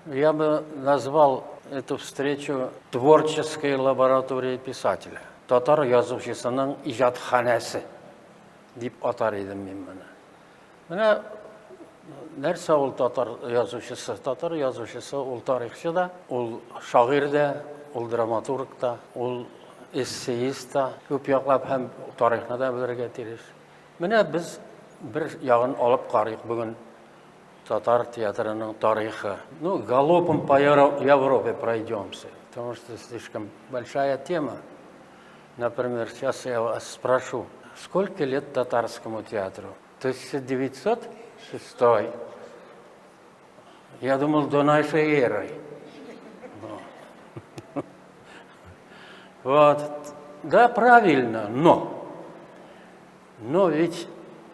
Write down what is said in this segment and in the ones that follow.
Я бы назвал эту встречу творческой лабораторией писателя. Татар язучысының ижадханасы дип атар идем мин моны. Менә нәрсә ул татар язучысы? Татар язучысы ул тарихчы да, ул шагыйрь да, ул драматург да, ул эссеист да, күп яклап һәм тарихны да белергә тиеш. Менә без бер ягын алып карыйк бүген. Татар театрының тарихы. Ну, галопом по Европе пройдемся, потому что слишком большая тема. Например, сейчас я вас спрошу, сколько лет татарскому театру? 1906. Я думал, до нашей эры. Вот. Да, правильно, но ведь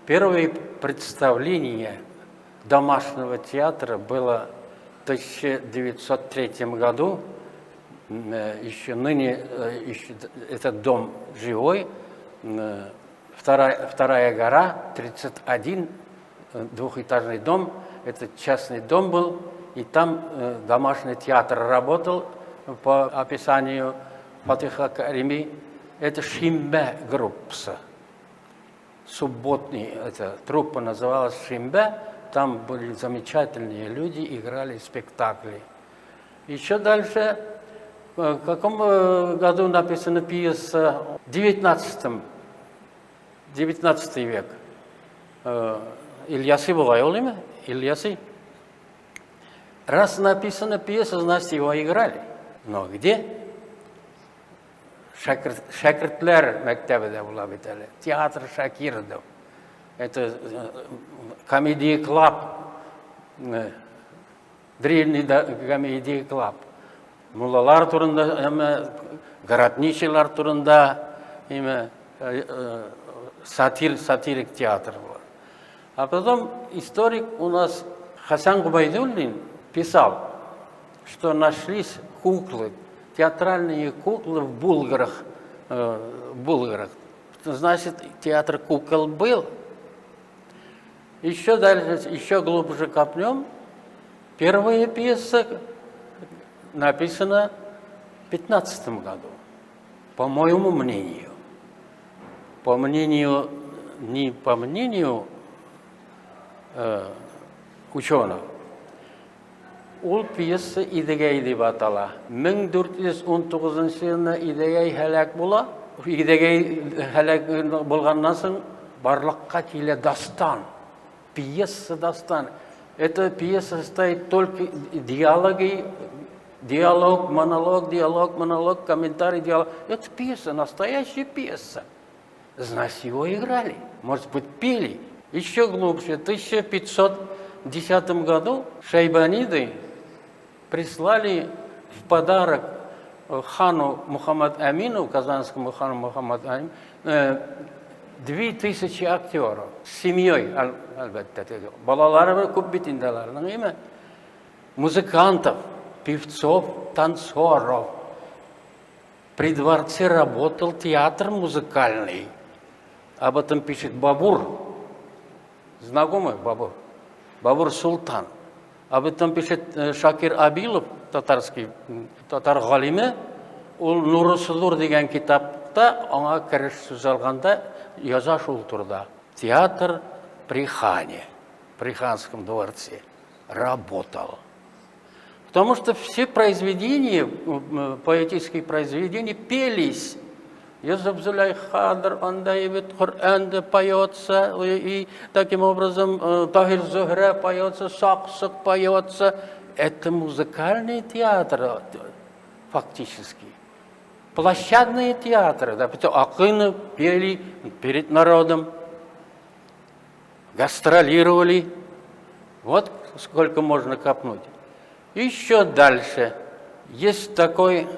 первые представления домашнего театра было в 1903 году, еще ныне еще этот дом живой, вторая гора, 31, двухэтажный дом, это частный дом был, и там домашний театр работал по описанию Фатиха Карими, это Шимбе группса, субботний, эта труппа называлась Шимбе. Там были замечательные люди, играли спектакли. Еще дальше, в каком году написана пьеса? В 19 век. Ильясы была, имя? Ильясы. Раз написана пьеса, значит, его играли. Но где? Шәкертләр мәктәбендә була бит әле. Театр Шакиров. Это комедия клаб, древний комедия клаб. Муллалар турында, городничилар турында, сатирик театр был. А потом историк у нас Хасан Губайдуллин писал, что нашлись куклы, театральные куклы в Булгарах. Значит, театр кукол был. Еще дальше, еще глубже копнем. Первая пьеса написана в 15 году, по моему мнению. Не по мнению ученых. Ул пьеса Идегей дип атала. 1419 елда Идегей һәлак була. Идегей һәлак булганнан соң барлыкка килә дастан. Пьеса дастан. Эта пьеса состоит только диалог, монолог, комментарий, диалог. Это пьеса, настоящая пьеса. Значит, его играли. Может быть, пели. Еще глубже. В 1510 году шайбаниды прислали в подарок хану Мухаммад Амину, казанскому хану Мухаммад Амину, 2000 актеров с семьей, балалары көп бит индаларның, еме? Музыкантов, певцов, танцоров. При дворце работал театр музыкальный. Об этом пишет Бабур. Знакомый Бабур? Бабур Султан. Об этом пишет Шакир Абилов, татарский, татар галиме. Ул Нуры Судур деген китапта, аңа кіріш сөз алғанда, яза шул турда. Театр при хане, при ханском дворце, работал. Потому что все произведения, поэтические произведения пелись. Юсуф Зулейхадр, Андаевит Кур'ан поется, и таким образом Тахир Зухра поется, Саксак поется. Это музыкальный театр фактически. Площадные театры, да, акыны пели перед народом, гастролировали. Вот сколько можно копнуть. Еще дальше. Есть такой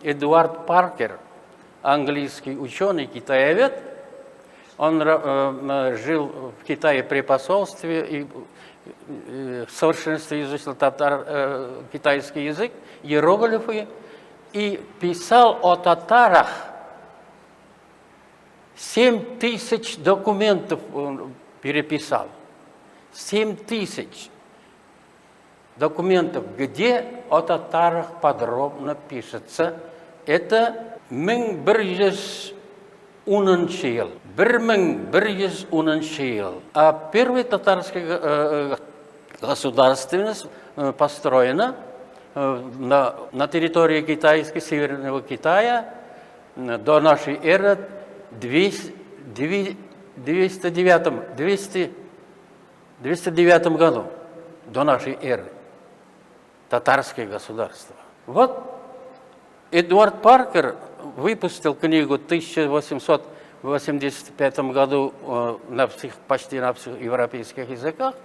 Эдуард Паркер, английский ученый, китаевед. Он жил в Китае при посольстве и в совершенстве изучил китайский язык, иероглифы, и писал о татарах. 7000 документов он переписал. 7000. документов, где о татарах подробно пишется. Это 1110 ел. 1110 ел. А первая татарская государственность построена на территории китайской, Северного Китая до нашей эры 209 году, до нашей эры. Татарское государство. Вот Эдуард Паркер выпустил книгу в 1885 году почти на всех европейских языках.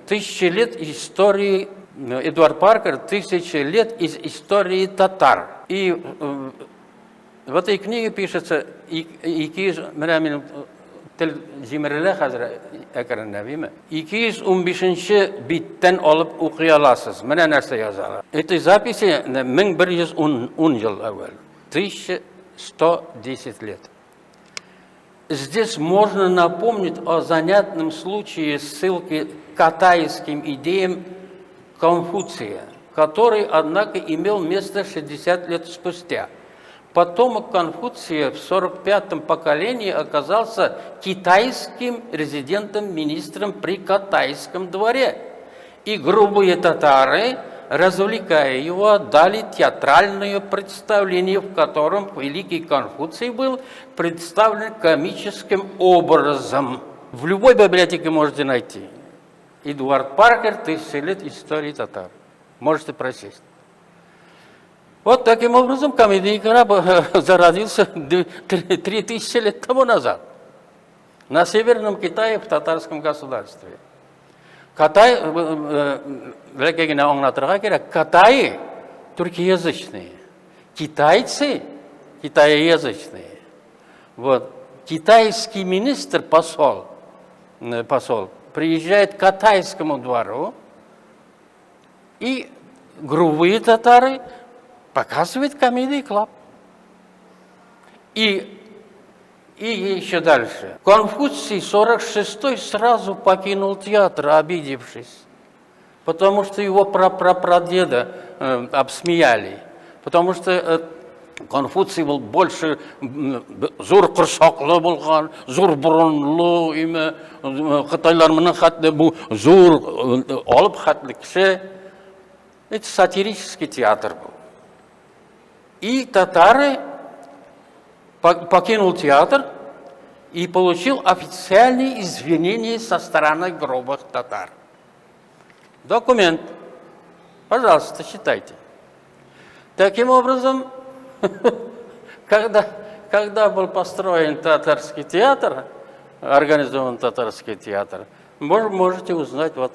«Тысячи лет истории», Эдуард Паркер, «Тысячи лет из истории татар». И в этой книге пишется, биттен алып укый аласыз. Менә нәрсә язалар. Этой записи 1110 ел авval. 1110 лет. Здесь можно напомнить о занятном случае ссылки к катайским идеям Конфуция, который, однако, имел место 60 лет спустя. Потомок Конфуция в 45-м поколении оказался китайским резидентом-министром при катайском дворе. И грубые татары, развлекая его, дали театральное представление, в котором великий Конфуций был представлен комическим образом. В любой библиотеке можете найти. Эдуард Паркер, «Тысячи лет истории татар». Можете прочесть. Вот таким образом комедийный корабль зародился 3000 лет тому назад на Северном Китае, в татарском государстве. Катай, Катай туркоязычные, китайцы китаеязычные. Вот. Китайский министр, посол, приезжает к катайскому двору, и грубые татары показывают комедий клаб. И еще дальше. Конфуций 46-й сразу покинул театр, обидевшись, потому что его прапрадеда обсмеяли, потому что Конфуций был больше зур курсаклы булган, зур бурунлы, име Кытайлар менен хәтле бу зур алып хәтле кеше. Это сатирический театр был. И татары покинул театр и получил официальные извинения со стороны грубых татар. Документ. Пожалуйста, читайте. Таким образом, когда был построен татарский театр, организован татарский театр, можете узнать вот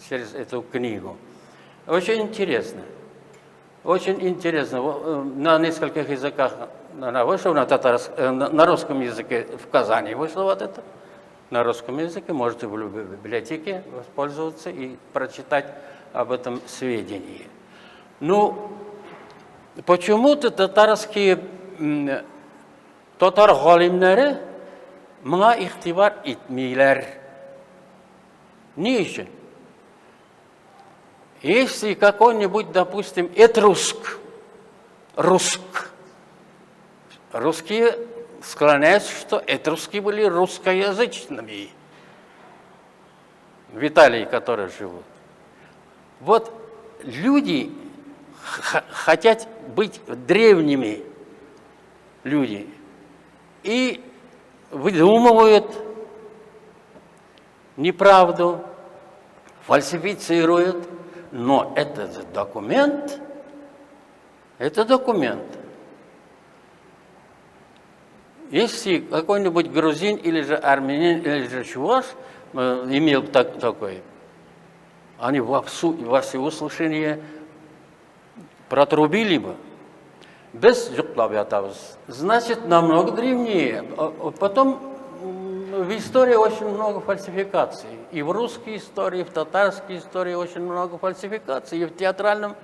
через эту книгу. Очень интересно. Очень интересно. На нескольких языках она вышла, на русском языке в Казани вышло вот это. На русском языке можете в любой библиотеке воспользоваться и прочитать об этом сведения. Ну, почему-то татарские татар галимләре моңа игътибар итмиләр. Ни өчен? Если какой-нибудь, допустим, русские склоняются, что этрусские были русскоязычными, в Италии, которые живут. Вот люди хотят быть древними люди и выдумывают неправду, фальсифицируют. Но этот документ, Если какой-нибудь грузин или же армянин или же чуваш имел такой, они во всеуслышание протрубили бы. Без жуклавятавз. Значит, намного древнее. Потом В истории очень много фальсификаций. И в русской истории, и в татарской истории очень много фальсификаций. И в театральной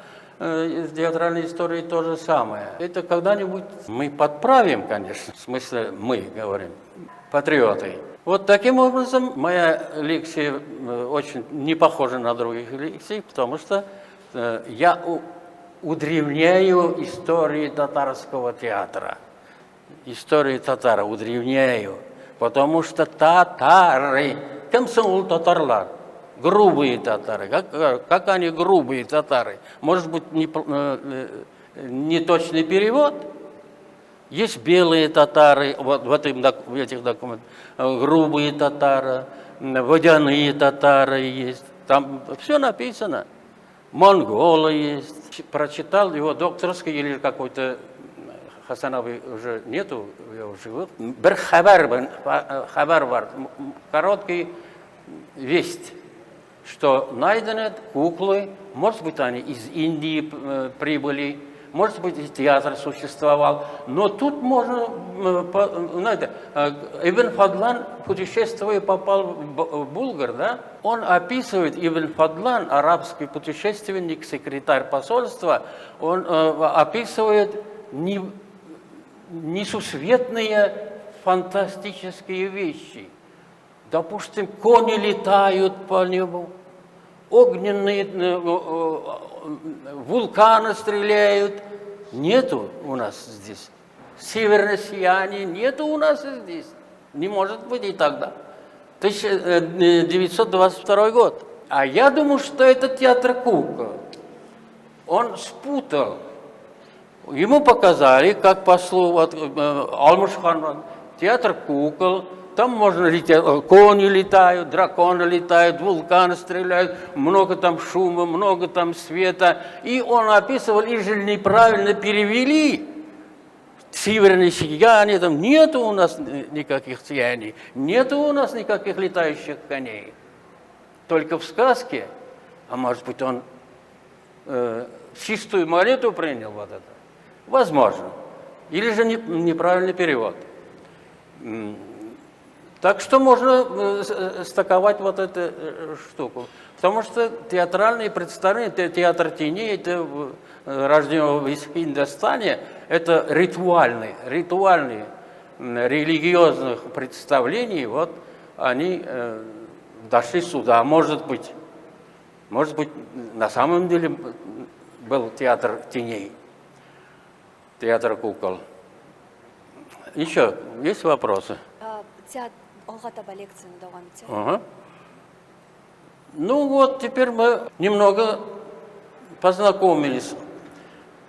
истории то же самое. Это когда-нибудь мы подправим, конечно. В смысле, мы говорим, патриоты. Вот таким образом моя лекция очень не похожа на других лекций, потому что я удревняю истории татарского театра. Истории татар удревняю. Потому что татары, кемсыңул татарлар, грубые татары. Как они грубые татары? Может быть, не точный перевод? Есть белые татары, вот в этих документах, грубые татары, водяные татары есть. Там все написано. Монголы есть. Прочитал его докторский или какой-то Хасановый уже нету, живых. Бір хабар бар, короткий весть, что найдены куклы, может быть, они из Индии прибыли, может быть, и театр существовал, но тут можно, знаете, Ибн Фадлан, путешествуя, попал в Булгар, да? Он описывает, Ибн Фадлан, арабский путешественник, секретарь посольства, он описывает несусветные фантастические вещи. Допустим, кони летают по небу, огненные вулканы стреляют. Нету у нас здесь. Северное сияние нету у нас здесь. Не может быть и тогда. 1922 год. А я думаю, что это театр кукол. Он спутал. Ему показали, как послу Алмушхан, театр кукол, там можно лететь, кони летают, драконы летают, вулканы стреляют, много там шума, много там света. И он описывал, и же неправильно перевели. Северное сияние, там нету у нас никаких сияний, нету у нас никаких летающих коней. Только в сказке, а может быть он чистую монету принял вот это. Возможно. Или же неправильный перевод. Так что можно стаковать вот эту штуку. Потому что театральные представления, театр теней, это рожденного в Индостане, это ритуальные религиозных представлений, вот они дошли сюда. Может быть, на самом деле был театр теней. Театр кукол. Еще есть вопросы? Ага. Ну вот, теперь мы немного познакомились.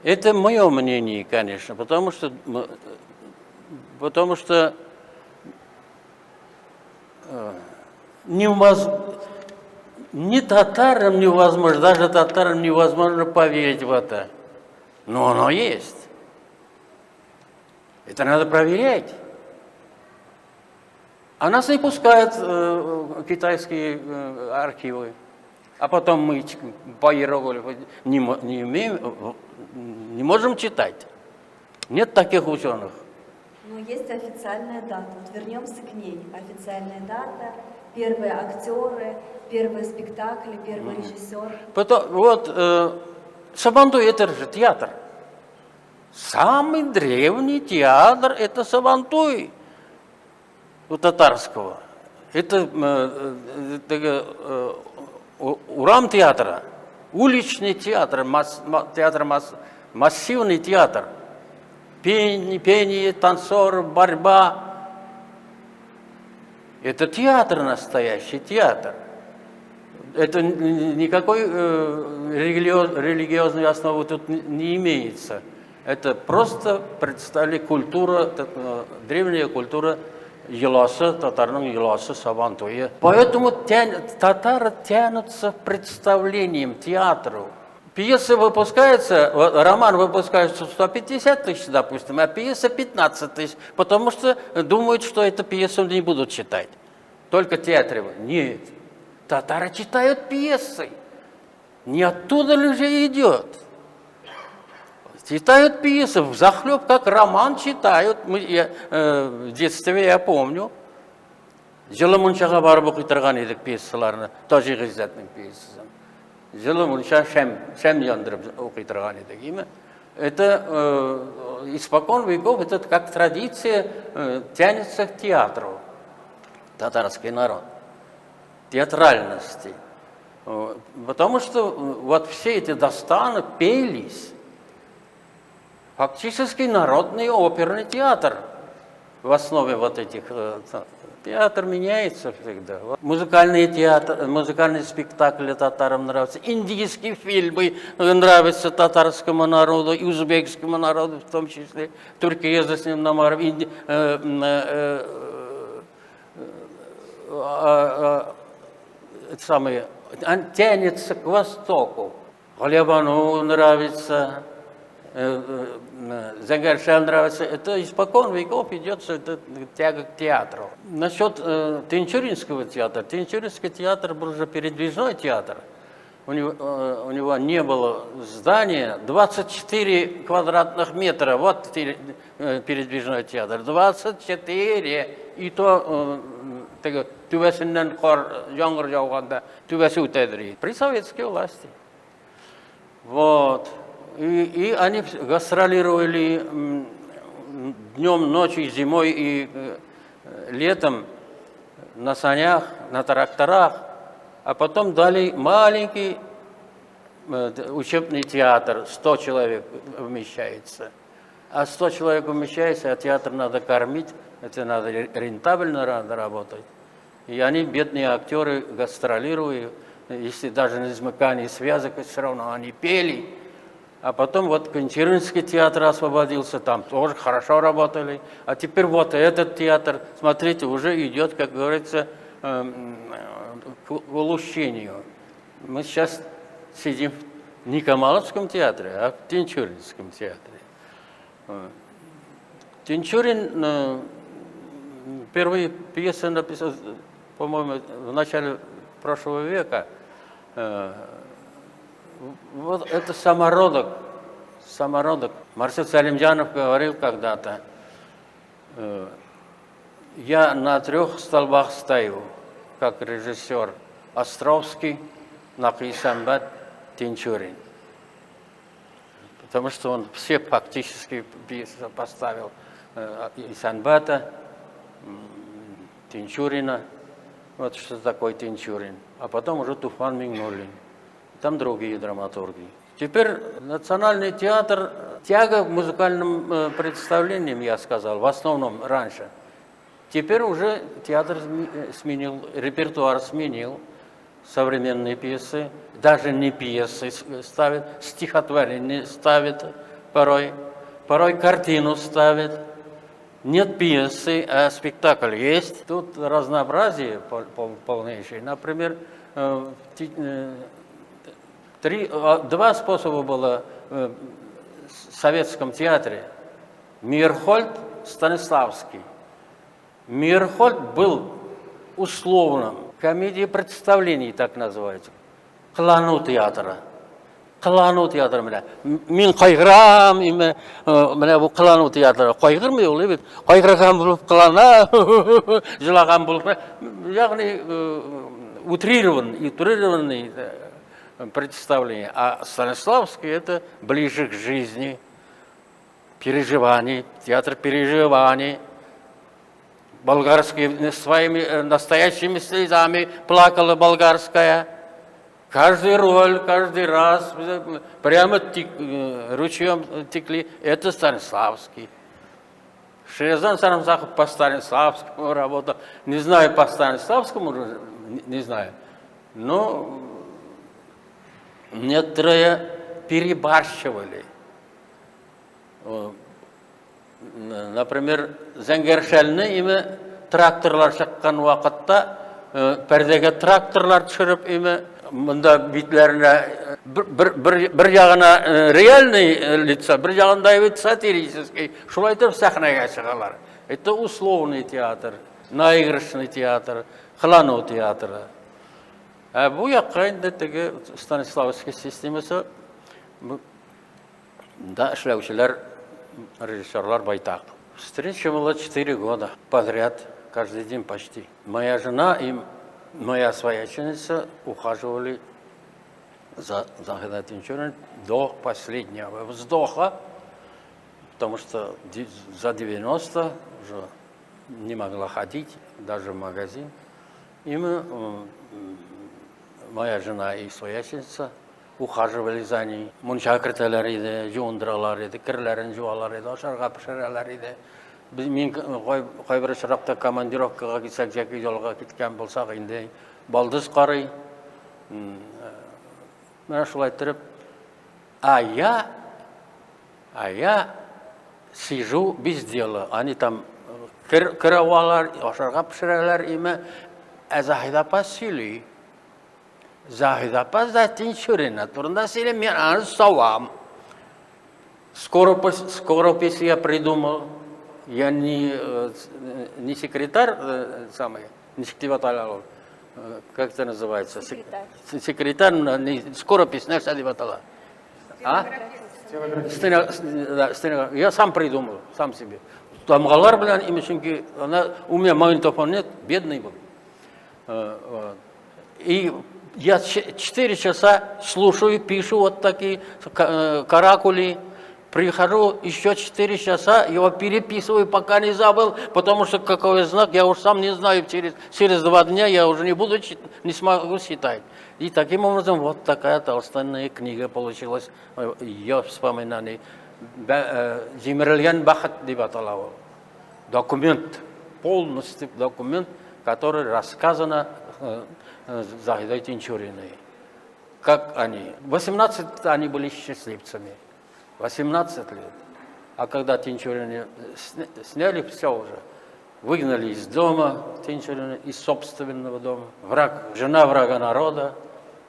Это мое мнение, конечно, потому что ни татарам невозможно, даже татарам невозможно поверить в это. Но оно есть. Это надо проверять. А нас не пускают китайские архивы. А потом мы по иероглифу не можем читать. Нет таких ученых. Но есть официальная дата. Вот вернемся к ней. Официальная дата, первые актеры, первые спектакли, первый режиссер. Сабантуй – это же театр. Самый древний театр – это Сабантуй у татарского. Это урам театра, уличный театр, массивный театр. Пение, танцоры, борьба. Это театр, настоящий театр. Это никакой религиозной основы тут не имеется. Это просто представили древняя культура Елоса, татарным Елоса, Сабантуя. Поэтому татары тянутся представлением, театру. Пьеса выпускается, роман выпускается 150 тысяч, допустим, а пьеса 15 тысяч, потому что думают, что эту пьесу не будут читать. Только театре. Нет. Татары читают пьесы. Не оттуда ли же идет? Читают пьесы, взахлеб, как роман читают. В детстве я помню. Жылы мұншаға барып оқитырған едік пьесаларны, Тажи Ғиззаттың пьесасын. Жылы мұнша шәм яндырып оқитырған едік. Это испокон веков, это как традиция тянется к театру. Татарский народ. Театральности. Потому что вот все эти достаны пелись. Фактически народный оперный театр в основе вот этих. Театр меняется всегда. Музыкальные спектакли татарам нравятся. Индийские фильмы нравятся татарскому народу и узбекскому народу в том числе. Туркия за ним намаров. Тянется к востоку. Галябану нравится. Зенгаршан нравится. Это испокон веков идет тяга к театру. Насчет Тинчуринского театра. Тинчуринский театр был уже передвижной театр. У него не было здания. 24 квадратных метра. Вот передвижной театр. 24. И то түбәсеннән қар яңгыр жауганда түбәсе үтәдер. При советской власти. Вот. И они гастролировали днем, ночью, зимой и летом на санях, на тракторах, а потом дали маленький учебный театр, 100 человек вмещается. А 100 человек вмещается, а театр надо кормить, это надо рентабельно работать. И они, бедные актеры, гастролируют, если даже на измыкании связок, все равно они пели. А потом вот Тинчуринский театр освободился, там тоже хорошо работали. А теперь вот этот театр, смотрите, уже идет, как говорится, к улучшению. Мы сейчас сидим не в Камаловском театре, а в Тинчуринском театре. Тинчурин первые пьесы написал, по-моему, в начале прошлого века. Вот это самородок. Марсель Салимджанов говорил когда-то: я на 3 столбах стою, как режиссер Островский, Накисамбат, Тинчурин. Потому что он все фактически поставил: Исанбата, Тинчурина. Вот что такое Тинчурин. А потом уже Туфан Мигнуллин. Там другие драматурги. Теперь национальный театр, тяга к музыкальным представлениям, я сказал, в основном раньше. Теперь уже театр сменил, репертуар сменил, современные пьесы, даже не пьесы ставят, стихотворение ставят порой картину ставят. Нет пьесы, а спектакль есть. Тут разнообразие полнейшее. Например, 2 способа было в советском театре. Мейерхольд, Станиславский. Мейерхольд был условным. Комедия представлений, так называется. Клану театра. Мен қайғырам, міне бұл қылану театры. Қайғырмай ол емес. Қайғырған болып қылана, жылаған болып. Яғни утрированный представление. А Станиславский это ближе к жизни, переживаний, театр переживаний. Болгарский своими настоящими слезами плакала болгарская. Каждый роль, каждый раз прямо ручьем текли. Это Станиславский. Шерезан Сарамзахов по Станиславскому работал. Не знаю по Станиславскому, не знаю. Но некоторые перебарщивали. Например, Зенгершельне ими тракторлар шыққан уақытта пәрдеге тракторлар түсіріп ими мында битлеріне бір жағына реальный лица, бір жағында сатирический. Шулай тұрып сахнаға шығалар. Это условный театр, наигрышный театр, қылану театры. Бұл жаққа енді теге Станиславский системасы да эшләүчеләр, режиссерлар байтақ. Встреча была 4 года подряд, каждый день почти. Моя жена и моя свояченица ухаживали за Захидай Тинчурин до последнего вздоха, потому что за 90 уже не могла ходить даже в магазин. И моя жена и свояченица ухаживали за ней. Мунчакрталар иде, жуындралар иде, кірлерін жуалар иде, ашарға пішіралар иде. Мен қайбір шырақта командировкаға кетсек, жеке жолға кеткен болсақ, енді балдыз қарай. Мен шулай тұрып, а я сижу без дела. Они там кіравалар, ашарға пішіралар име, Захида апа сөйлей. Захида апа за Тинчурина турында сөйлей, мен аны сауам. Скоропись я придумал. Я не секретарь, не секретарь, как это называется? Секретарь, скоропись, не секретарь. А? Я сам придумал, сам себе. Тамгалар, блин, им еще, у меня магнитофон нет, бедный был. И я 4 часа слушаю, пишу вот такие каракули. Прихожу еще 4 часа, его переписываю, пока не забыл, потому что какой знак, я уже сам не знаю, через 2 дня я уже не смогу считать. И таким образом вот такая толстая книга получилась, ее вспоминание. Жимирльян Бахат Дибаталау. Документ, полностью документ, который рассказано Захидой Тинчуриной. Как они? 18 они были счастливцами. 18 лет. А когда Тинчурина сняли все уже, выгнали из дома Тинчурина, из собственного дома. Жена врага народа,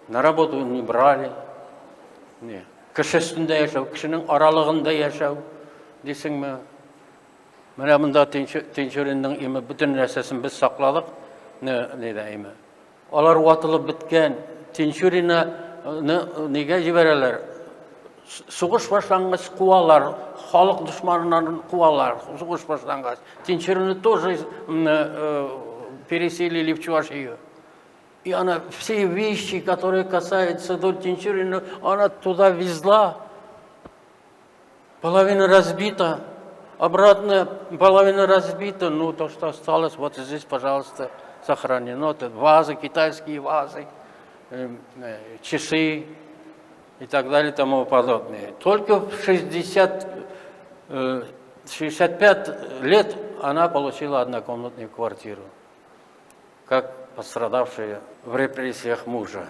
на работу не брали. Не. Кішісінде яшау, кішінің аралығында яшау, десің ме? Міне мұнда Тинчуриннің емі бүтін нәрсесін біз сақладық. Олар уатылып біткен. Тинчурина неге жіберелер? Суғыш башланғыш қуалар, халық дұшманынан қуалар, суғыш башланғыш. Тинчурина тоже переселили в Чувашию. И она все вещи, которые касаются Тинчурина, она туда везла. Половина разбита, обратно половина разбита. Ну, то, что осталось, вот здесь, пожалуйста, сохранено. Это вазы, китайские вазы, часы и так далее и тому подобное. Только в 65 лет она получила однокомнатную квартиру, как пострадавшая в репрессиях мужа.